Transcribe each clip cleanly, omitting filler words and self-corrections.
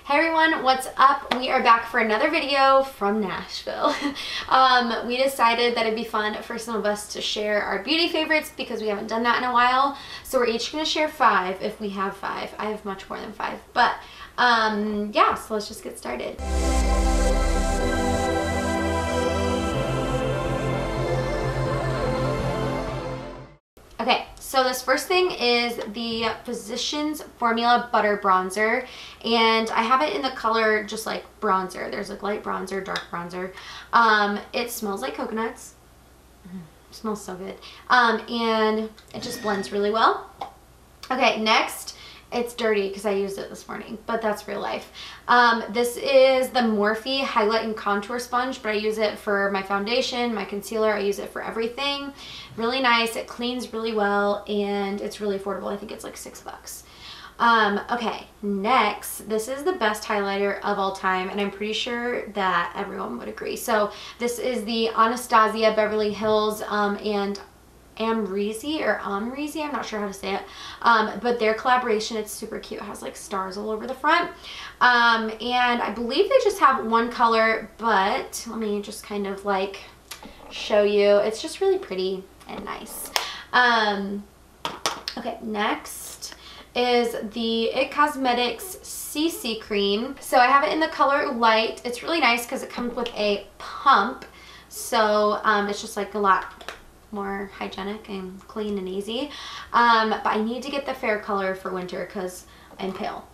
Hey everyone, what's up? We are back for another video from Nashville. We decided that it'd be fun for some of us to share our beauty favorites because we haven't done that in a while. So we're each going to share 5 if we have 5. I have much more than 5. But yeah, so let's just get started. Okay, so this first thing is the Physicians Formula Butter Bronzer, and I have it in the color just like bronzer. There's like light bronzer, dark bronzer. It smells like coconuts. It smells so good. And it just blends really well. Okay, next, it's dirty because I used it this morning, but that's real life. This is the Morphe Highlight and Contour Sponge, but I use it for my foundation, my concealer. I use it for everything. Really nice. It cleans really well, and it's really affordable. I think it's like $6. Okay, next, this is the best highlighter of all time, and I'm pretty sure that everyone would agree. So this is the Anastasia Beverly Hills and Amrezy or Amrezy, I'm not sure how to say it, but their collaboration, it's super cute. It has like stars all over the front, and I believe they just have one color, but let me just kind of like show you. It's just really pretty and nice. Okay, next is the It Cosmetics CC Cream. So I have it in the color light. It's really nice because it comes with a pump, so it's just like a lot more hygienic and clean and easy, but I need to get the fair color for winter because I'm pale.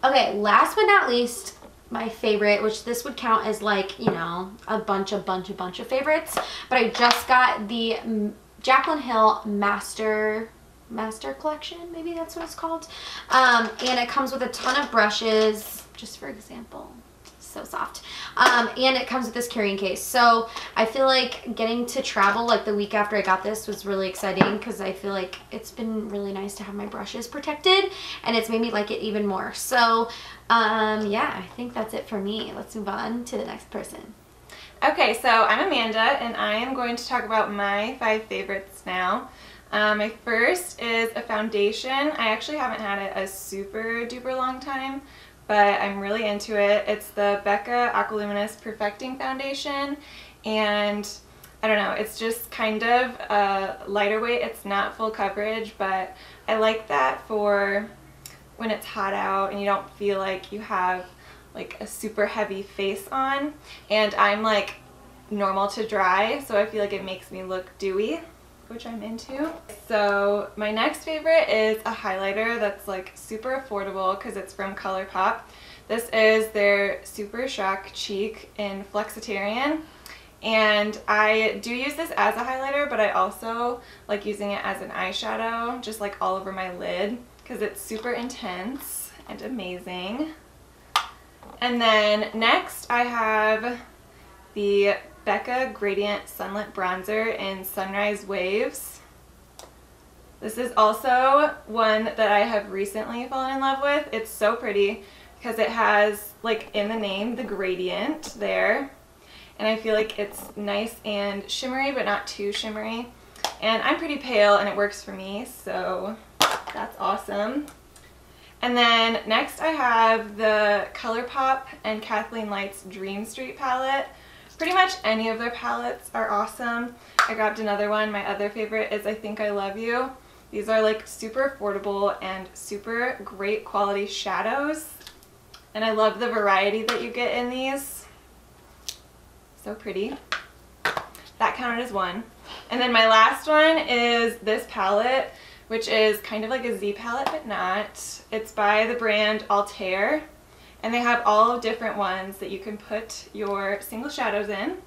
Okay, last but not least, my favorite, which this would count as like, you know, a bunch of favorites, but I just got the Jaclyn Hill Master Collection, maybe that's what it's called, and it comes with a ton of brushes, just for example. So soft, and it comes with this carrying case, so I feel like getting to travel like the week after I got this was really exciting because I feel like it's been really nice to have my brushes protected, and it's made me like it even more. So yeah, I think that's it for me. Let's move on to the next person. Okay, so I'm Amanda, and I am going to talk about my 5 favorites now. My first is a foundation. I actually haven't had it a super duper long time, but I'm really into it. It's the Becca Aqualuminous Perfecting Foundation, and I don't know, it's just kind of a lighter weight. It's not full coverage, but I like that for when it's hot out and you don't feel like you have like a super heavy face on, and I'm like normal to dry, so I feel like it makes me look dewy, which I'm into. So my next favorite is a highlighter that's like super affordable because it's from ColourPop. This is their Super Shock Cheek in Flexitarian, and I do use this as a highlighter, but I also like using it as an eyeshadow, just like all over my lid, because it's super intense and amazing. And then next I have the Becca Gradient Sunlit Bronzer in Sunrise Waves. This is also one that I have recently fallen in love with. It's so pretty because it has, like in the name, the gradient there. And I feel like it's nice and shimmery, but not too shimmery. And I'm pretty pale and it works for me, so that's awesome. And then next I have the ColourPop and Kathleen Light's Dream Street palette. Pretty much any of their palettes are awesome. I grabbed another one. My other favorite is I Think I Love You. These are like super affordable and super great quality shadows. And I love the variety that you get in these. So pretty. That counted as one. And then my last one is this palette, which is kind of like a Z palette, but not. It's by the brand Altair. And they have all different ones that you can put your single shadows in.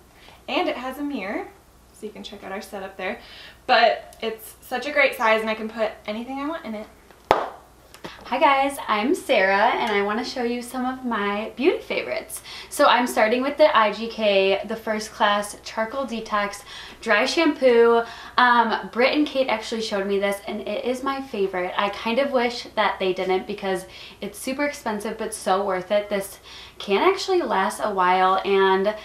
And it has a mirror, so you can check out our setup there. But it's such a great size, and I can put anything I want in it. Hi guys, I'm Sarah, and I want to show you some of my beauty favorites. So I'm starting with the IGK, the First Class Charcoal Detox Dry Shampoo. Britt and Kate actually showed me this, and it is my favorite. I kind of wish that they didn't because it's super expensive, but so worth it. This can actually last a while, and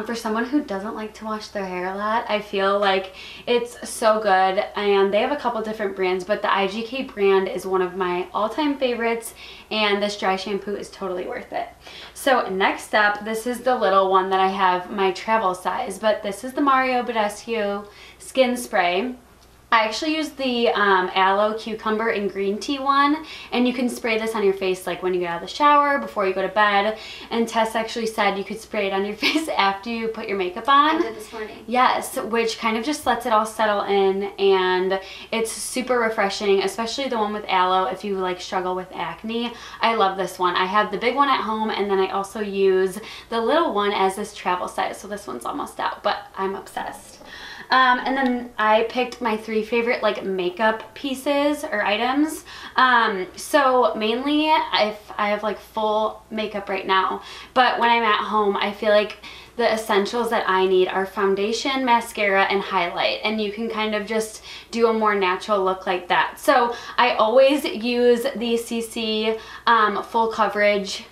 for someone who doesn't like to wash their hair a lot, I feel like it's so good. And they have a couple different brands, but the IGK brand is one of my all-time all-time favorites, and this dry shampoo is totally worth it. So next up, this is the little one that I have, my travel size, but this is the Mario Badescu Skin Spray. I actually use the aloe, cucumber, and green tea one, and you can spray this on your face like when you get out of the shower, before you go to bed, and Tess actually said you could spray it on your face after you put your makeup on. I did this morning. Yes, which kind of just lets it all settle in, and it's super refreshing, especially the one with aloe if you like struggle with acne. I love this one. I have the big one at home, and then I also use the little one as this travel size, so this one's almost out, but I'm obsessed. And then I picked my 3 favorite like makeup pieces or items. So mainly if I have like full makeup right now, but when I'm at home, I feel like the essentials that I need are foundation, mascara, and highlight, and you can kind of just do a more natural look like that. So I always use the CC full coverage.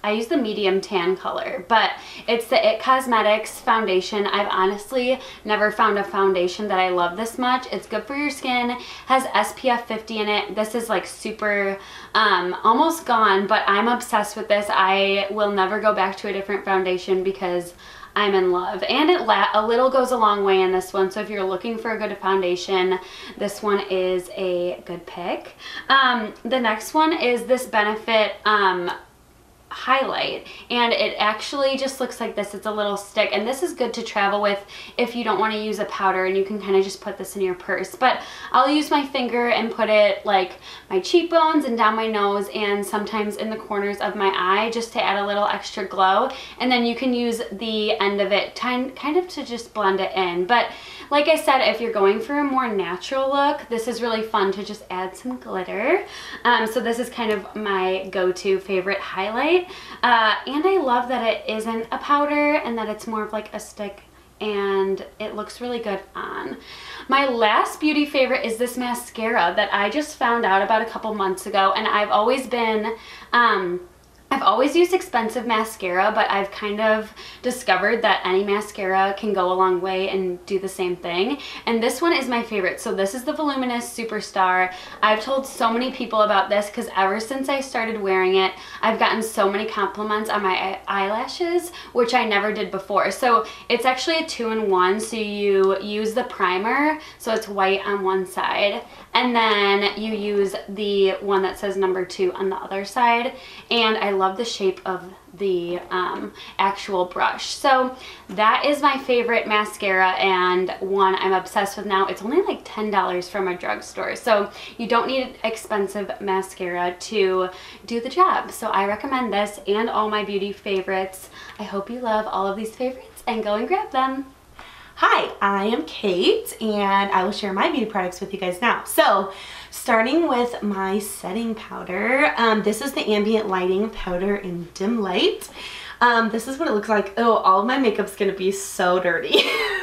I use the medium tan color, but it's the It Cosmetics foundation. I've honestly never found a foundation that I love this much. It's good for your skin, has SPF 50 in it. This is like super almost gone, but I'm obsessed with this. I will never go back to a different foundation because I'm in love, and a little goes a long way in this one, so if you're looking for a good foundation, this one is a good pick. The next one is this Benefit highlight, and it actually just looks like this. It's a little stick, and this is good to travel with if you don't want to use a powder, and you can kind of just put this in your purse. But I'll use my finger and put it like my cheekbones and down my nose, and sometimes in the corners of my eye, just to add a little extra glow. And then you can use the end of it kind of to just blend it in. But like I said, if you're going for a more natural look, this is really fun to just add some glitter. So this is kind of my go-to favorite highlight. And I love that it isn't a powder and that it's more of like a stick, and it looks really good on. My last beauty favorite is this mascara that I just found out about a couple months ago, and I've always used expensive mascara, but I've kind of discovered that any mascara can go a long way and do the same thing. And this one is my favorite. So this is the Voluminous Superstar. I've told so many people about this because ever since I started wearing it, I've gotten so many compliments on my eyelashes, which I never did before. So it's actually a 2-in-1. So you use the primer, so it's white on one side, and then you use the one that says number 2 on the other side. And I love the shape of the actual brush. So that is my favorite mascara, and one I'm obsessed with now. It's only like $10 from a drugstore, so you don't need expensive mascara to do the job. So I recommend this and all my beauty favorites. I hope you love all of these favorites and go and grab them. Hi, I am Kate, and I will share my beauty products with you guys now. So, starting with my setting powder, this is the Ambient Lighting Powder in Dim Light. This is what it looks like. Oh, all of my makeup's gonna be so dirty.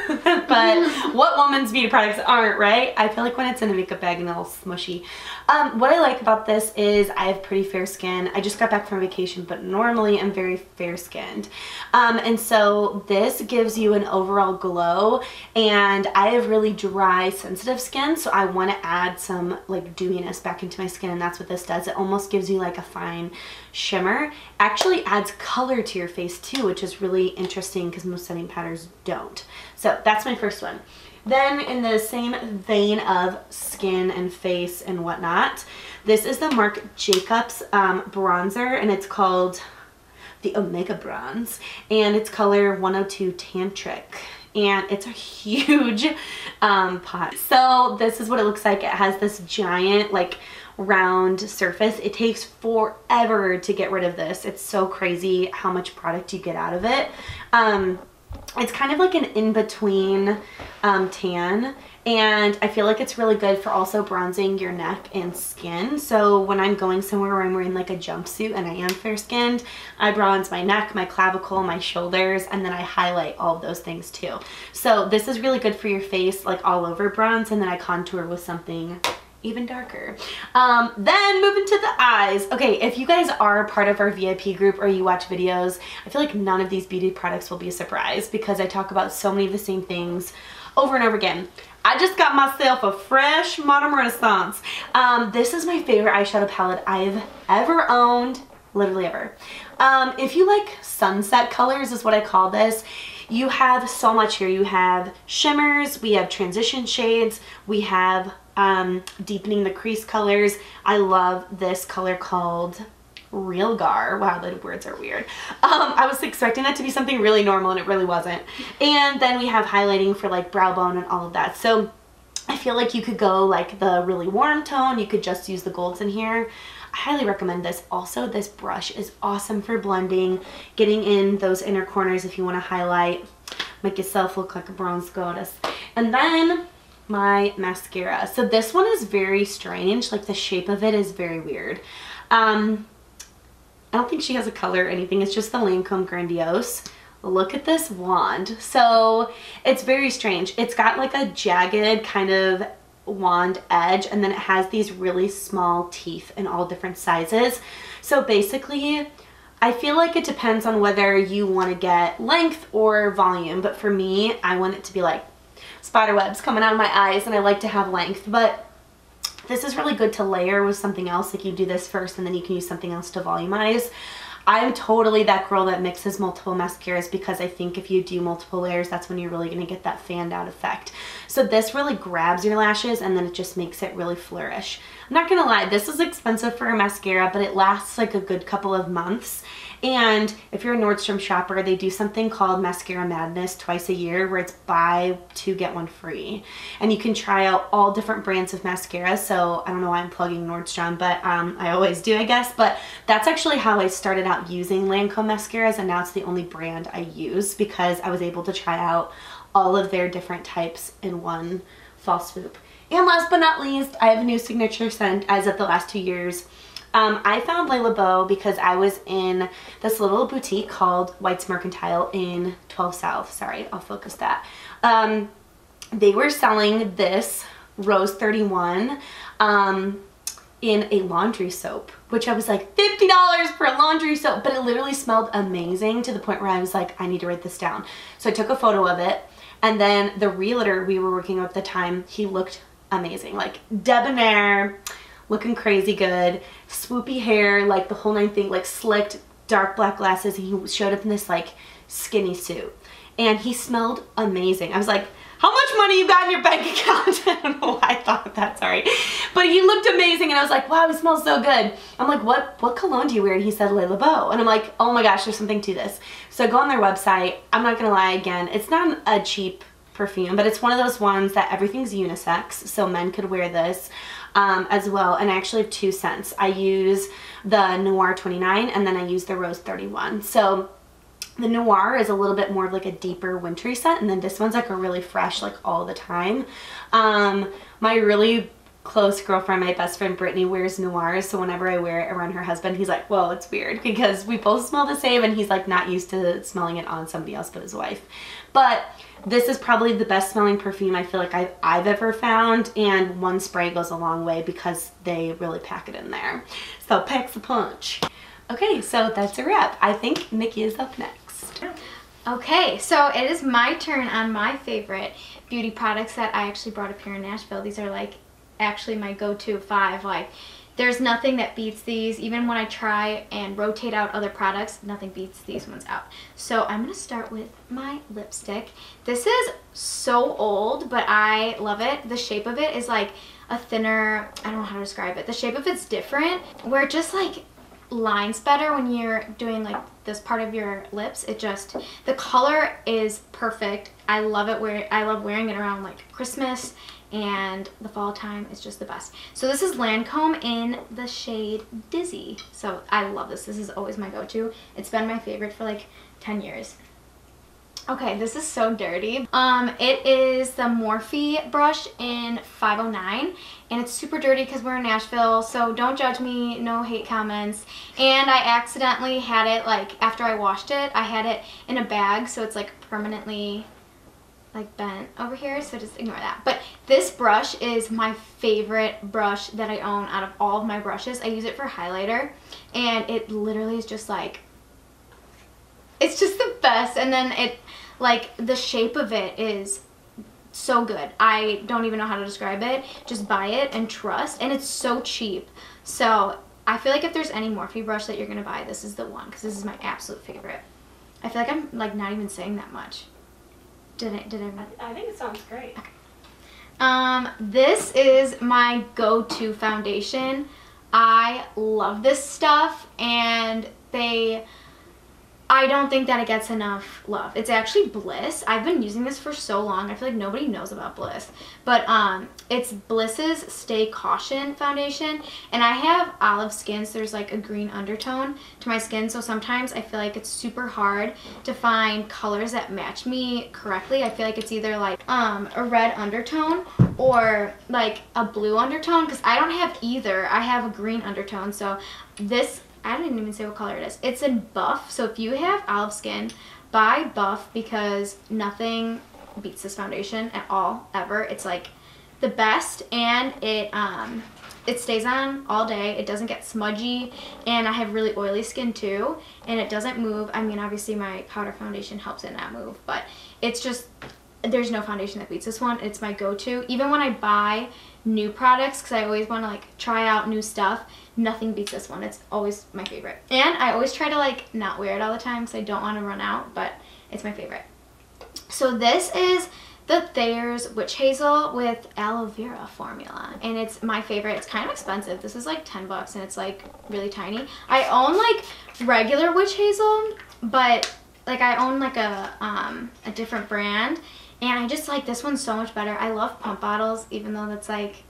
But what woman's beauty products aren't, right? I feel like when it's in a makeup bag and a little smushy. What I like about this is I have pretty fair skin. I just got back from vacation, but normally I'm very fair skinned. And so this gives you an overall glow, and I have really dry, sensitive skin, so I want to add some like dewiness back into my skin, and that's what this does. It almost gives you like a fine shimmer. Actually adds color to your face too, which is really interesting because most setting powders don't. So that's my first one. Then in the same vein of skin and face and whatnot, this is the Marc Jacobs bronzer, and it's called the Omega Bronze, and it's color 102 Tantric, and it's a huge pot. So this is what it looks like. It has this giant like round surface. It takes forever to get rid of this. It's so crazy how much product you get out of it. It's kind of like an in-between tan, and I feel like it's really good for also bronzing your neck and skin. So when I'm going somewhere where I'm wearing like a jumpsuit and I am fair-skinned, I bronze my neck, my clavicle, my shoulders, and then I highlight all of those things too. So this is really good for your face, like all over bronze, and then I contour with something even darker. Then moving to the eyes. Okay, if you guys are part of our VIP group or you watch videos, I feel like none of these beauty products will be a surprise because I talk about so many of the same things over and over again. I just got myself a fresh Modern Renaissance. This is my favorite eyeshadow palette I've ever owned, literally ever. If you like sunset colors is what I call this. You have so much here. You have shimmers, we have transition shades, we have deepening the crease colors. I love this color called Real Gar. Wow, the words are weird. I was expecting that to be something really normal and it really wasn't. And then we have highlighting for like brow bone and all of that. So I feel like you could go like the really warm tone. You could just use the golds in here. I highly recommend this. Also, this brush is awesome for blending, getting in those inner corners if you want to highlight, make yourself look like a bronze goddess. And then my mascara. So this one is very strange. Like the shape of it is very weird. I don't think she has a color or anything. It's just the Lancome Grandiose. Look at this wand. So it's very strange. It's got like a jagged kind of wand edge, and then it has these really small teeth in all different sizes. So basically, I feel like it depends on whether you want to get length or volume. But for me, I want it to be like spider webs coming out of my eyes, and I like to have length. But this is really good to layer with something else. Like you do this first and then you can use something else to volumize. I'm totally that girl that mixes multiple mascaras because I think if you do multiple layers, that's when you're really going to get that fanned out effect. So this really grabs your lashes and then it just makes it really flourish. I'm not going to lie, this is expensive for a mascara, but it lasts like a good couple of months. And if you're a Nordstrom shopper, they do something called Mascara Madness twice a year where it's buy two, get one free. And you can try out all different brands of mascara. So I don't know why I'm plugging Nordstrom, but I always do, I guess. But that's actually how I started out using Lancome mascaras, and now it's the only brand I use because I was able to try out all of their different types in one fall swoop. And last but not least, I have a new signature scent as of the last 2 years. I found Le Labo because I was in this little boutique called White's Mercantile in 12 South. Sorry, I'll focus that. They were selling this Rose 31 in a laundry soap, which I was like, $50 for a laundry soap, but it literally smelled amazing to the point where I was like, I need to write this down. So I took a photo of it, and then the realtor we were working with at the time, he looked amazing, like debonair, looking crazy good, swoopy hair, like the whole nine thing, like slicked dark black glasses, and he showed up in this like skinny suit and he smelled amazing. I was like, how much money you got in your bank account? I don't know why I thought of that, sorry. But he looked amazing and I was like, wow, he smells so good. I'm like, what cologne do you wear? And he said Le Labo. And I'm like, oh my gosh, there's something to this. So I go on their website. I'm not gonna lie, again, it's not a cheap perfume, but it's one of those ones that everything's unisex, so men could wear this as well. And I actually have 2 scents. I use the Noir 29 and then I use the Rose 31. So the Noir is a little bit more of like a deeper wintry scent, and then this one's like a really fresh, like all the time. My really close girlfriend, my best friend Brittany, wears Noirs, so whenever I wear it around her husband, he's like, well, it's weird because we both smell the same, and he's like not used to smelling it on somebody else but his wife. But this is probably the best smelling perfume I feel like I've ever found, and one spray goes a long way because they really pack it in there. So packs a punch. Okay, so that's a wrap. I think Nikki is up next. Okay, so it is my turn on my favorite beauty products that I actually brought up here in Nashville. These are like actually my go-to 5. Like, there's nothing that beats these. Even when I try and rotate out other products, nothing beats these ones out. So I'm gonna start with my lipstick. This is so old, but I love it. The shape of it is like a thinner, I don't know how to describe it. The shape of it's different, where it just like lines better when you're doing like this part of your lips. It just, the color is perfect. I love it. I love wearing it around like Christmas and the fall time. Is just the best. So this is Lancome in the shade Dizzy. So I love this. This is always my go-to. It's been my favorite for like 10 years. Okay, this is so dirty. It is the Morphe brush in 509, and it's super dirty because we're in Nashville, so don't judge me, no hate comments. And I accidentally had it, like, after I washed it, I had it in a bag, so it's like permanently like bent over here, so just ignore that. But this brush is my favorite brush that I own out of all of my brushes. I use it for highlighter, and it literally is just like, it's just the best. And then it, like, the shape of it is so good. I don't even know how to describe it. Just buy it and trust, and it's so cheap. So I feel like if there's any Morphe brush that you're gonna buy, this is the one, because this is my absolute favorite. I feel like I'm like not even saying that much. Did I not? I think it sounds great. Okay. This is my go-to foundation. I love this stuff, and I don't think that it gets enough love. It's actually Bliss. I've been using this for so long. I feel like nobody knows about Bliss. But it's Bliss's Stay Caution foundation. And I have olive skin, so there's like a green undertone to my skin. So sometimes I feel like it's super hard to find colors that match me correctly. I feel like it's either like a red undertone or like a blue undertone, because I don't have either. I have a green undertone. So this, I didn't even say what color it is. It's in Buff, so if you have olive skin, buy Buff, because nothing beats this foundation at all, ever. It's like the best, and it stays on all day. It doesn't get smudgy, and I have really oily skin too, and it doesn't move. I mean, obviously my powder foundation helps it not move, but it's just, there's no foundation that beats this one. It's my go-to. Even when I buy new products, because I always want to like try out new stuff, nothing beats this one. It's always my favorite. And I always try to like not wear it all the time because I don't want to run out, but it's my favorite. So this is the Thayer's Witch Hazel with aloe vera formula, and it's my favorite. It's kind of expensive. This is like 10 bucks, and it's like really tiny. I own like regular witch hazel, but like I own like a different brand, and I just like this one so much better. I love pump bottles, even though that's like,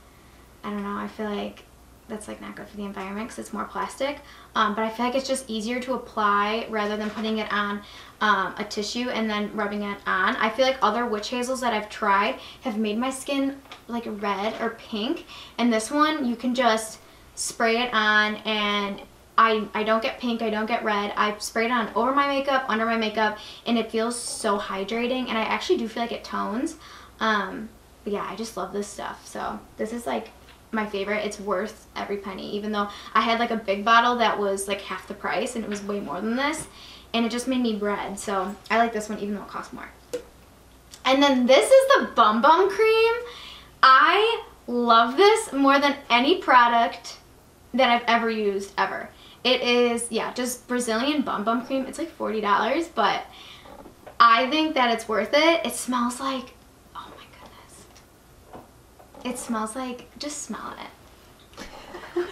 I don't know, I feel like that's like not good for the environment because it's more plastic, but I feel like it's just easier to apply rather than putting it on a tissue and then rubbing it on. I feel like other witch hazels that I've tried have made my skin like red or pink, and this one you can just spray it on, and I don't get pink, I don't get red. I spray it on over my makeup, under my makeup, and it feels so hydrating, and I actually do feel like it tones. But yeah, I just love this stuff. So this is like my favorite. It's worth every penny, even though I had like a big bottle that was like half the price, and it was way more than this, and it just made me red. So I like this one even though it costs more. And then this is the Bum Bum Cream. I love this more than any product that I've ever used ever. It is, yeah, just Brazilian Bum Bum Cream. It's like $40, but I think that it's worth it. It smells like, oh my goodness. It smells like, just smell it.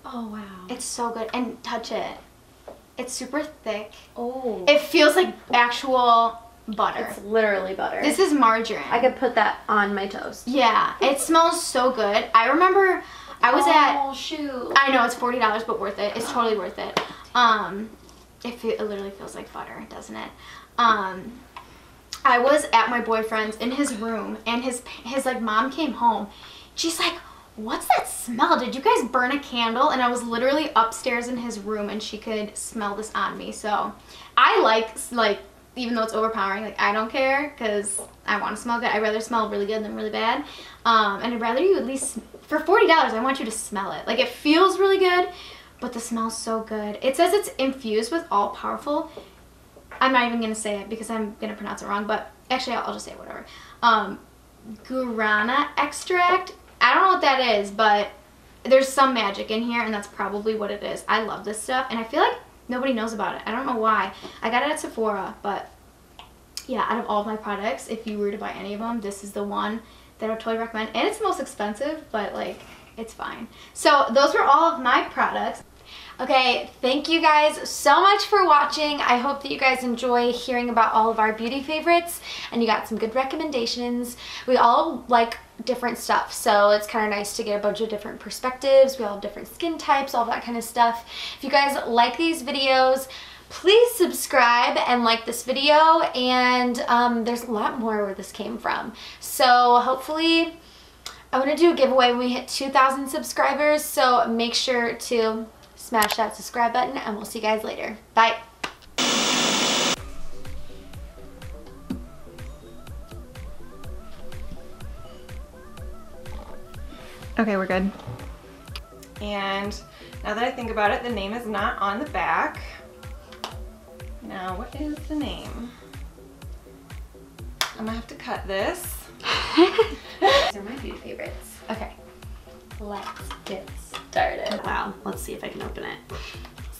Oh wow. It's so good. And touch it. It's super thick. Oh. It feels like actual butter. It's literally butter. This is margarine. I could put that on my toast. Yeah, it smells so good. I remember I was Oh shoot. I know it's $40, but worth it. It's totally worth it. It literally feels like butter, doesn't it? I was at my boyfriend's in his room, and his like mom came home. She's like, "What's that smell? Did you guys burn a candle?" And I was literally upstairs in his room, and she could smell this on me. So I like even though it's overpowering, like I don't care because I want to smell good. I'd rather smell really good than really bad. And I'd rather you at least, for $40, I want you to smell it. Like it feels really good, but the smell's so good. It says it's infused with all powerful, I'm not even going to say it because I'm going to pronounce it wrong, but actually I'll just say it, whatever. Guarana extract. I don't know what that is, but there's some magic in here, and that's probably what it is. I love this stuff, and I feel like nobody knows about it. I don't know why. I got it at Sephora, but yeah, out of all of my products, if you were to buy any of them, this is the one that I would totally recommend. And it's the most expensive, but like, it's fine. So those were all of my products. Okay, thank you guys so much for watching. I hope that you guys enjoy hearing about all of our beauty favorites, and you got some good recommendations. We all like different stuff, so it's kind of nice to get a bunch of different perspectives. We all have different skin types, all that kind of stuff. If you guys like these videos, please subscribe and like this video, and there's a lot more where this came from. So hopefully I want to do a giveaway when we hit 2,000 subscribers, so make sure to smash that subscribe button, and we'll see you guys later. Bye. Okay, we're good. And now that I think about it, the name is not on the back. Now, what is the name? I'm gonna have to cut this. These are my beauty favorites. Okay, let's get started. Wow, let's see if I can open it.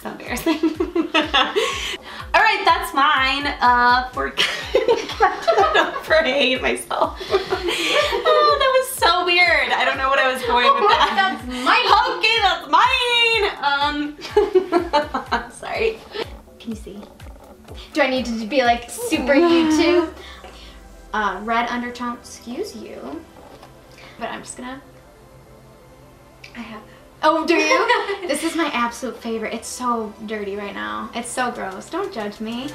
So embarrassing. All right, that's mine. I hate myself. Oh, that was so weird. I don't know what I was going with that. That's mine. Okay, that's mine. Sorry. Can you see? Do I need to be like super YouTube? Red undertone, excuse you. But I'm just gonna, I have that. Oh, do you? This is my absolute favorite. It's so dirty right now. It's so gross. Don't judge me.